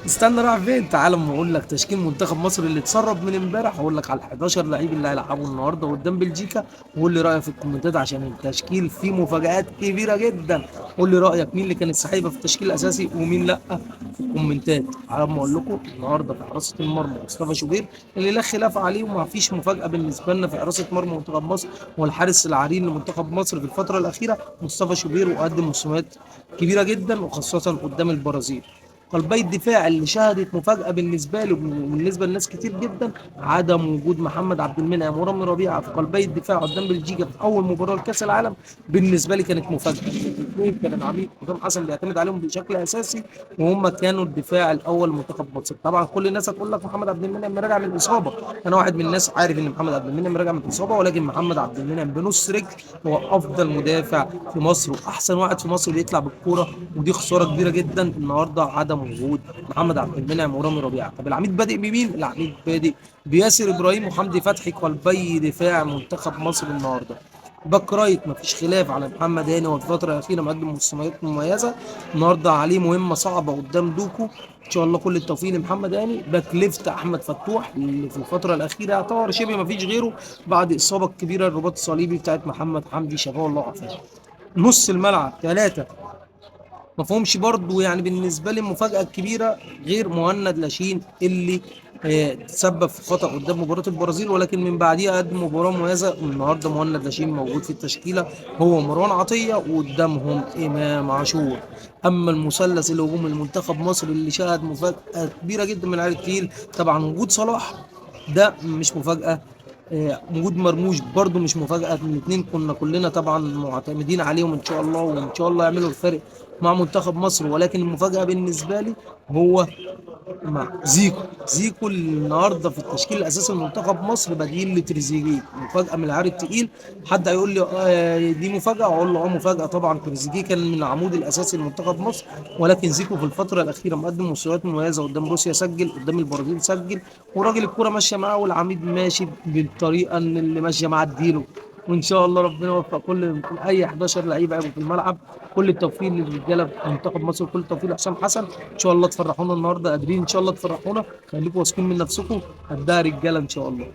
استنى رايح فين؟ تعال اما اقول لك تشكيل منتخب مصر اللي اتسرب من امبارح، اقول لك على ال 11 لعيب اللي هيلعبوا النهارده قدام بلجيكا، وقول لي رايك في الكومنتات عشان التشكيل فيه مفاجآت كبيره جدا. قول لي رايك مين اللي كانت سحيبه في التشكيل الاساسي ومين لا في الكومنتات. على ما اقول لكم النهارده في حراسه المرمى مصطفى شوبير اللي لا خلاف عليه، وما فيش مفاجاه بالنسبه لنا في حراسه مرمى منتخب مصر. هو الحارس العرين لمنتخب مصر في الفتره الاخيره مصطفى شوبير، وقدم مستويات كبيره جدا وخاصه قدام البرازيل. قلبي الدفاع اللي شهدت مفاجأة بالنسبة له وبالنسبة لناس كتير جدا عدم وجود محمد عبد المنعم ورامي ربيعة في قلبي الدفاع قدام بلجيكا في أول مباراة لكأس العالم. بالنسبة لي كانت مفاجأة. الاثنين كان العميد حسام حسن بيعتمد عليهم بشكل أساسي، وهم كانوا الدفاع الأول لمنتخب مصر. طبعا كل الناس هتقول لك محمد عبد المنعم راجع من الإصابة. أنا واحد من الناس عارف إن محمد عبد المنعم راجع من الإصابة، ولكن محمد عبد المنعم بنص رجل هو أفضل مدافع في مصر وأحسن واحد في مصر بيطلع بالكورة، ودي خسارة كبيرة جدا النهارده عدم وجود محمد عبد المنعم ورامي ربيعه. طب العميد بادئ بمين؟ العميد بادئ بياسر ابراهيم وحمدي فتحي قلبي دفاع منتخب مصر النهارده. باك رايت مفيش خلاف على محمد هاني، والفتره الاخيره مقدم مستويات مميزه. النهارده عليه مهمه صعبه قدام دوكو، ان شاء الله كل التوفيق لمحمد هاني. باك ليفت احمد فتوح اللي في الفتره الاخيره يعتبر شبه مفيش غيره بعد الاصابه الكبيره الرباط الصليبي بتاعت محمد حمدي، شفاه الله وعافاه. نص الملعب ثلاثه مفهومش برضو، يعني بالنسبه لي المفاجاه الكبيره غير مهند لاشين اللي تسبب في خطأ قدام مباراة البرازيل، ولكن من بعديها قدم مباراة مميزة. النهارده مهند لاشين موجود في التشكيلة هو مروان عطية، وقدامهم إمام عاشور. أما المثلث الهجومي المنتخب مصر اللي شهد مفاجأة كبيرة جدا من العيار التقيل، طبعا وجود صلاح ده مش مفاجأة. وجود مرموش برضو مش مفاجأة. الاثنين كنا كلنا طبعا معتمدين عليهم ان شاء الله، وان شاء الله يعملوا الفرق مع منتخب مصر. ولكن المفاجأة بالنسبة لي هو مع زيكو النهارده في التشكيل الاساسي لمنتخب مصر بديل لتريزيجيه. مفاجاه من العيار التقيل. حد هيقول لي دي مفاجاه، اقول له اه مفاجاه طبعا. تريزيجيه كان من العمود الاساسي لمنتخب مصر، ولكن زيكو في الفتره الاخيره مقدم مستويات مميزه. قدام روسيا سجل، قدام البرازيل سجل، وراجل الكوره ماشيه معاه، والعميد ماشي بالطريقه اللي ماشيه معاه اديله. وان شاء الله ربنا يوفق كل اي 11 لعيب هيبقوا في الملعب. كل التوفيق للرجاله في منتخب مصر، وكل التوفيق لحسام حسن. ان شاء الله تفرحونا النهارده، قادرين ان شاء الله تفرحونا. خليكم واثقين من نفسكم، قدها رجاله ان شاء الله.